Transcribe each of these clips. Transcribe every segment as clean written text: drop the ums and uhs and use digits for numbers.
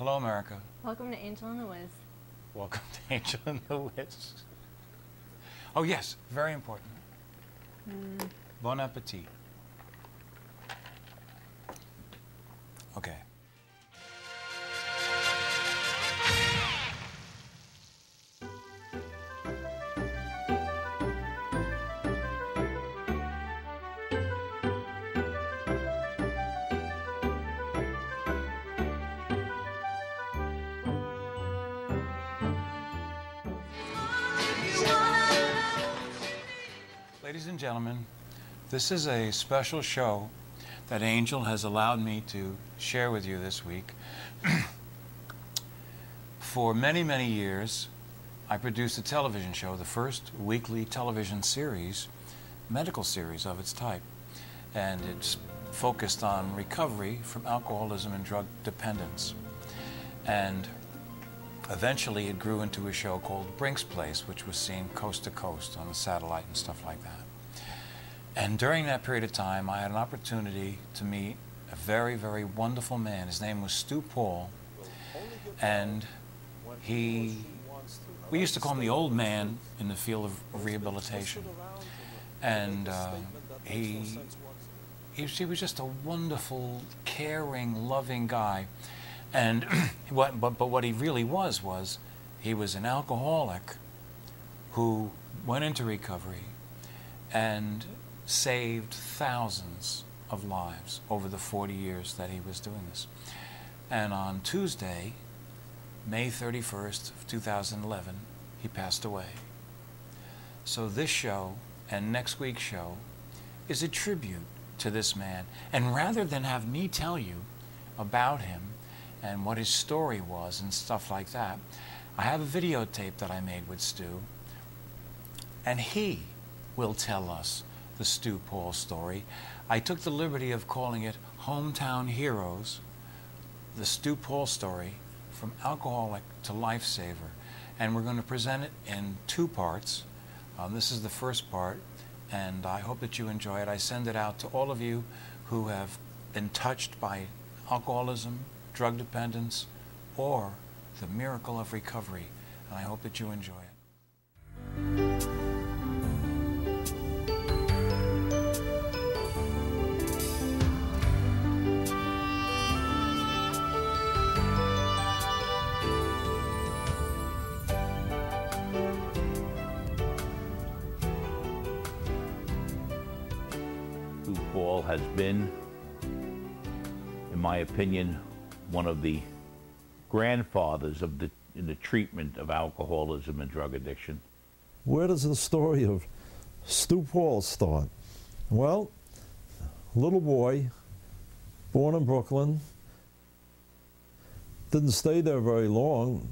Hello, America. Welcome to Angel and the Wiz. Welcome to Angel and the Wiz. Oh, yes, very important. Bon appetit. Okay. Ladies and gentlemen, this is a special show that Angel has allowed me to share with you this week. For many, many years, I produced a television show, the first weekly television series, medical series of its type. And it's focused on recovery from alcoholism and drug dependence. And eventually it grew into a show called Brink's Place, which was seen coast to coast on the satellite and stuff like that. And during that period of time, I had an opportunity to meet a very, very wonderful man. His name was Stu Paul, and we used to call him the old man in the field of rehabilitation. And he was just a wonderful, caring, loving guy. And but what he really was he was an alcoholic who went into recovery and saved thousands of lives over the 40 years that he was doing this. And on Tuesday, May 31st of 2011, he passed away. So this show and next week's show is a tribute to this man. And rather than have me tell you about him and what his story was and stuff like that, I have a videotape that I made with Stu, and he will tell us the Stu Paul story. I took the liberty of calling it Hometown Heroes, the Stu Paul story from alcoholic to lifesaver. And we're going to present it in two parts. This is the first part, and I hope that you enjoy it. I send it out to all of you who have been touched by alcoholism, drug dependence, or the miracle of recovery. And I hope that you enjoy it. Stu Paul has been, in my opinion, one of the grandfathers in the treatment of alcoholism and drug addiction. Where does the story of Stu Paul start? Well, little boy, born in Brooklyn, didn't stay there very long,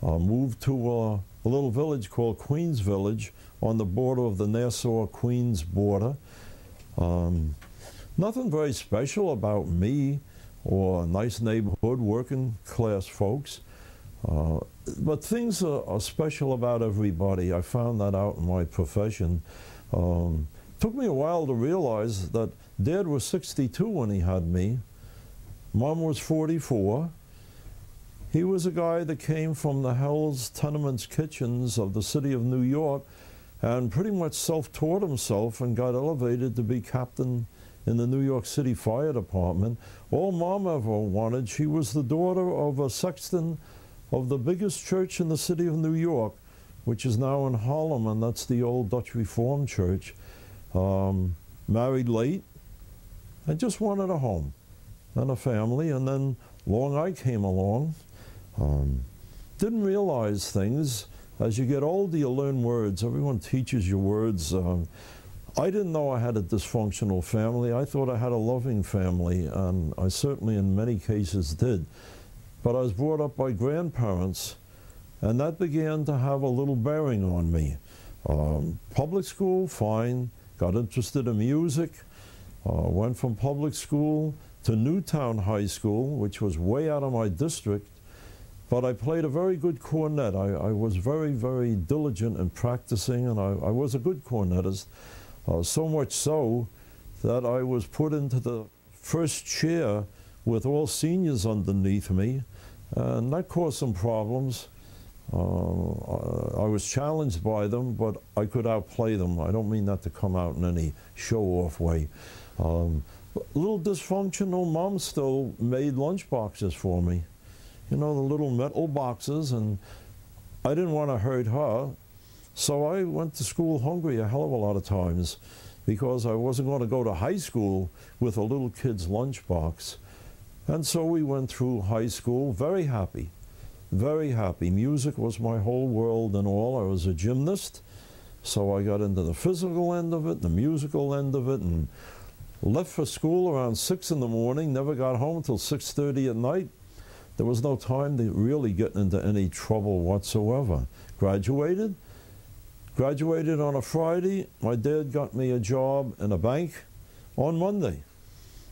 moved to a little village called Queens Village on the border of the Nassau-Queens border. Nothing very special about me or a nice neighborhood, working class folks. But things are special about everybody. I found that out in my profession. Took me a while to realize that Dad was 62 when he had me. Mom was 44. He was a guy that came from the Hell's Tenements kitchens of the city of New York and pretty much self-taught himself and got elevated to be captain in the New York City Fire Department. All Mom ever wanted, she was the daughter of a sexton of the biggest church in the city of New York, which is now in Harlem, and that's the old Dutch Reformed Church. Married late, and just wanted a home and a family, and then Long I came along. Didn't realize things. As you get older, you learn words. Everyone teaches you words. I didn't know I had a dysfunctional family. I thought I had a loving family, and I certainly in many cases did. But I was brought up by grandparents, and that began to have a little bearing on me. Public school, fine. Got interested in music. Went from public school to Newtown High School, which was way out of my district. But I played a very good cornet. I was very, very diligent in practicing, and I was a good cornetist. So much so that I was put into the first chair with all seniors underneath me, and that caused some problems. I was challenged by them, but I could outplay them. I don't mean that to come out in any show-off way. A little dysfunctional. Mom still made lunch boxes for me. You know, the little metal boxes, and I didn't want to hurt her. So I went to school hungry a hell of a lot of times because I wasn't going to go to high school with a little kid's lunchbox. And so we went through high school very happy, very happy. Music was my whole world and all. I was a gymnast, so I got into the physical end of it, the musical end of it, and left for school around 6 in the morning, never got home until 6:30 at night. There was no time to really get into any trouble whatsoever. Graduated on a Friday. My dad got me a job in a bank on Monday.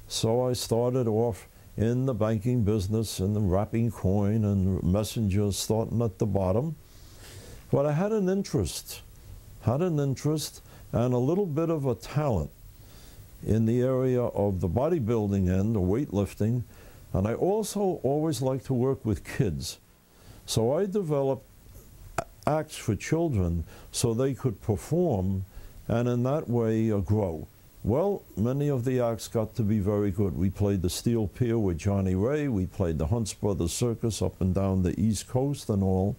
So I started off in the banking business and the wrapping coin and messenger starting at the bottom. But I had an interest and a little bit of a talent in the area of the bodybuilding end, or weightlifting, and I also always liked to work with kids. So I developed acts for children so they could perform and in that way grow. Well, many of the acts got to be very good. We played the Steel Pier with Johnny Ray, we played the Hunts Brothers Circus up and down the East Coast and all.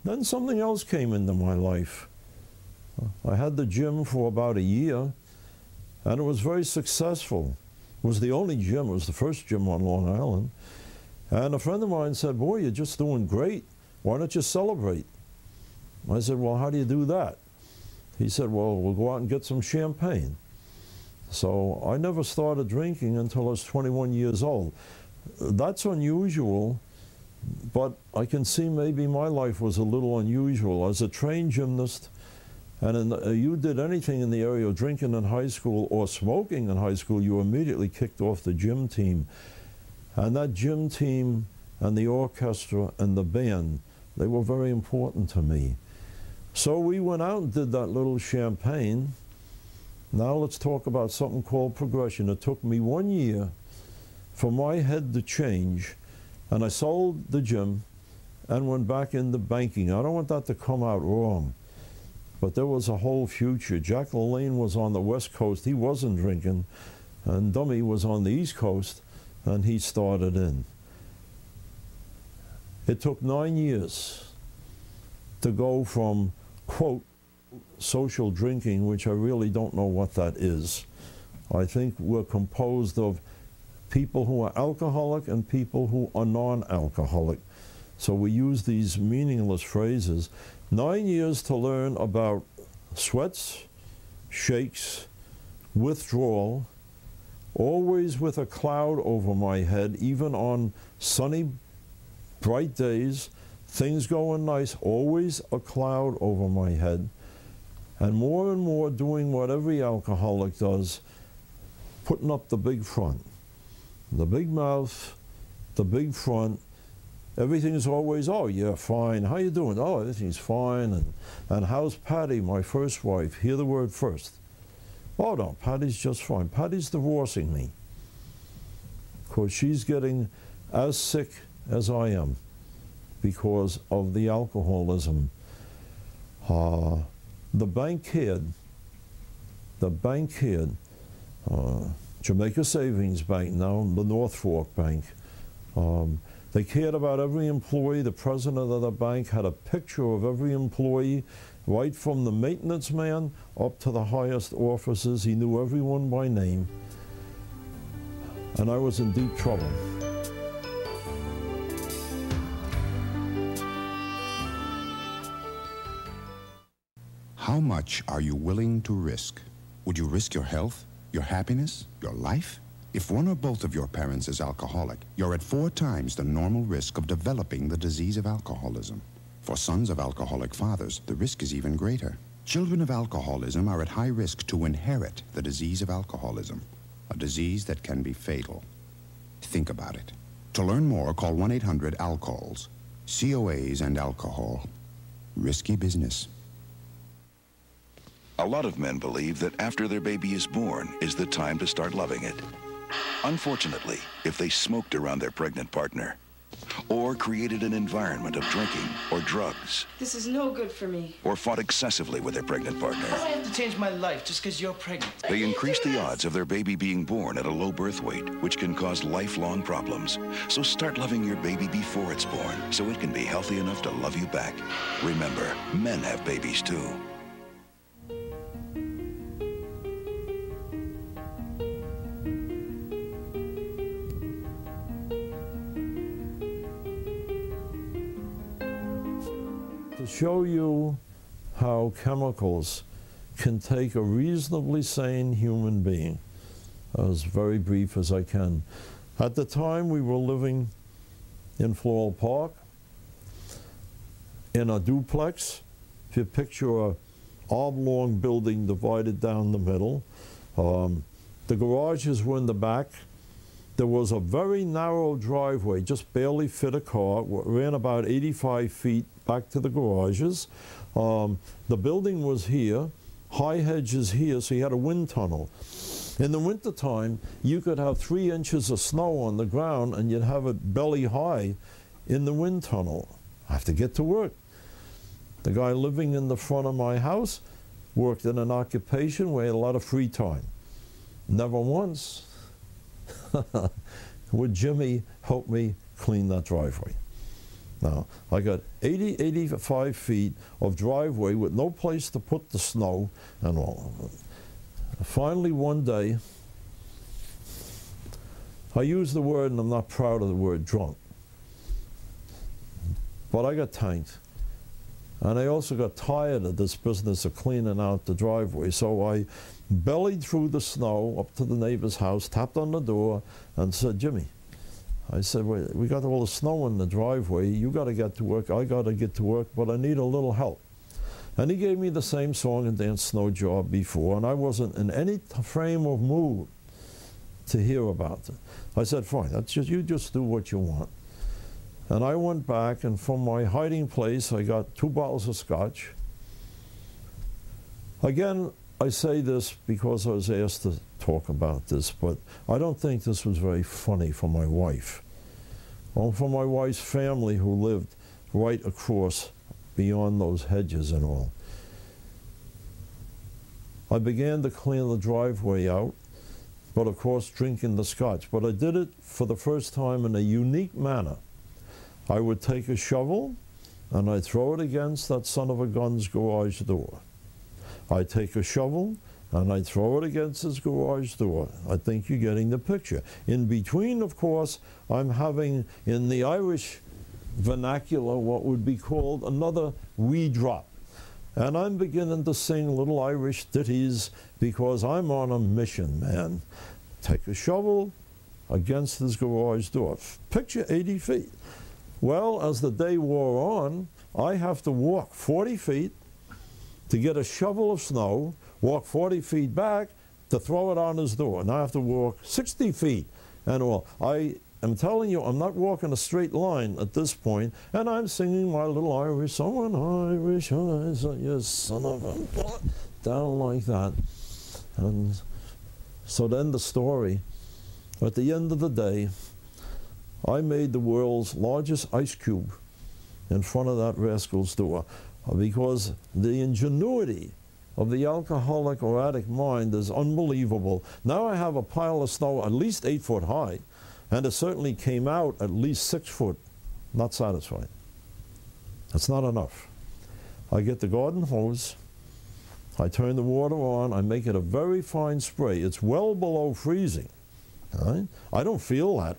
Then something else came into my life. I had the gym for about a year, and it was very successful. It was the only gym, it was the first gym on Long Island. And a friend of mine said, "Boy, you're just doing great. Why don't you celebrate?" I said, "Well, how do you do that?" He said, "Well, we'll go out and get some champagne." So I never started drinking until I was 21 years old. That's unusual, but I can see maybe my life was a little unusual. As a trained gymnast, and you did anything in the area of drinking in high school or smoking in high school, you immediately kicked off the gym team. And that gym team and the orchestra and the band, they were very important to me. So we went out and did that little champagne. Now let's talk about something called progression. It took me 1 year for my head to change, and I sold the gym and went back into banking. I don't want that to come out wrong, but there was a whole future. Jack LaLanne was on the West Coast. He wasn't drinking, and Dummy was on the East Coast, and he started in. It took 9 years to go from, quote, social drinking, which I really don't know what that is. I think we're composed of people who are alcoholic and people who are non-alcoholic. So we use these meaningless phrases. 9 years to learn about sweats, shakes, withdrawal, always with a cloud over my head, even on sunny, bright days, things going nice, always a cloud over my head. And more doing what every alcoholic does, putting up the big front. The big mouth, the big front. Everything is always, "Oh, yeah, fine. How you doing?" "Oh, everything's fine." And how's Patty, my first wife? Hear the word first. "Oh, no, Patty's just fine. Patty's divorcing me." Because she's getting as sick as I am because of the alcoholism. The bank kid, Jamaica Savings Bank, now the North Fork Bank, they cared about every employee. The president of the bank had a picture of every employee, right from the maintenance man up to the highest officers. He knew everyone by name. And I was in deep trouble. How much are you willing to risk? Would you risk your health, your happiness, your life? If one or both of your parents is alcoholic, you're at 4 times the normal risk of developing the disease of alcoholism. For sons of alcoholic fathers, the risk is even greater. Children of alcoholism are at high risk to inherit the disease of alcoholism, a disease that can be fatal. Think about it. To learn more, call 1-800-ALCOHOLS. COAs and alcohol. Risky business. A lot of men believe that after their baby is born is the time to start loving it. Unfortunately, if they smoked around their pregnant partner, or created an environment of drinking or drugs, This is no good for me. or fought excessively with their pregnant partner. Why do I have to change my life just because you're pregnant? They increase the odds of their baby being born at a low birth weight, which can cause lifelong problems. So start loving your baby before it's born, so it can be healthy enough to love you back. Remember, men have babies too. To show you how chemicals can take a reasonably sane human being, as very brief as I can. At the time, we were living in Floral Park in a duplex. If you picture a oblong building divided down the middle, the garages were in the back. There was a very narrow driveway, just barely fit a car, ran about 85 feet back to the garages. The building was here, high hedges here, so you had a wind tunnel. In the wintertime, you could have 3 inches of snow on the ground and you'd have it belly high in the wind tunnel. I have to get to work. The guy living in the front of my house worked in an occupation where he had a lot of free time. Never once would Jimmy help me clean that driveway. Now, I got 85 feet of driveway with no place to put the snow and all. Finally, one day, I used the word, and I'm not proud of the word, drunk. But I got tanked. And I also got tired of this business of cleaning out the driveway. So I bellied through the snow up to the neighbor's house, tapped on the door, and said, Jimmy, I said, we got all the snow in the driveway. You got to get to work. I got to get to work, but I need a little help. And he gave me the same song and dance snow job before, and I wasn't in any frame of mood to hear about it. I said, fine, you just do what you want. And I went back, and from my hiding place, I got 2 bottles of scotch. Again, I say this because I was asked to talk about this, but I don't think this was very funny for my wife. Or for my wife's family who lived right across beyond those hedges and all. I began to clean the driveway out, but of course drinking the scotch. But I did it for the first time in a unique manner. I would take a shovel and I'd throw it against that son of a gun's garage door. I'd take a shovel and I'd throw it against his garage door. I think you're getting the picture. In between, of course, I'm having, in the Irish vernacular, what would be called another wee drop. And I'm beginning to sing little Irish ditties because I'm on a mission, man. Take a shovel against his garage door. Picture 80 feet. Well, as the day wore on, I have to walk 40 feet to get a shovel of snow, walk 40 feet back to throw it on his door. And I have to walk 60 feet and all. I am telling you, I'm not walking a straight line at this point, and I'm singing my little Irish song, Irish eyes, you son of a... down like that. And so then the story, at the end of the day, I made the world's largest ice cube in front of that rascal's door because the ingenuity of the alcoholic or addict mind is unbelievable. Now I have a pile of snow at least 8 foot high, and it certainly came out at least 6 foot. Not satisfied. That's not enough. I get the garden hose, I turn the water on, I make it a very fine spray. It's well below freezing. Right? I don't feel that.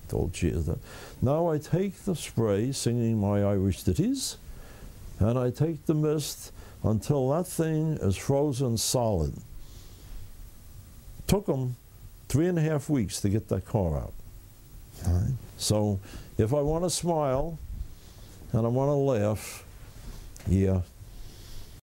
Told she is that. Now I take the spray, singing my Irish ditties, and I take the mist until that thing is frozen solid. Took them 3.5 weeks to get that car out. Right? So if I want to smile and I want to laugh, yeah,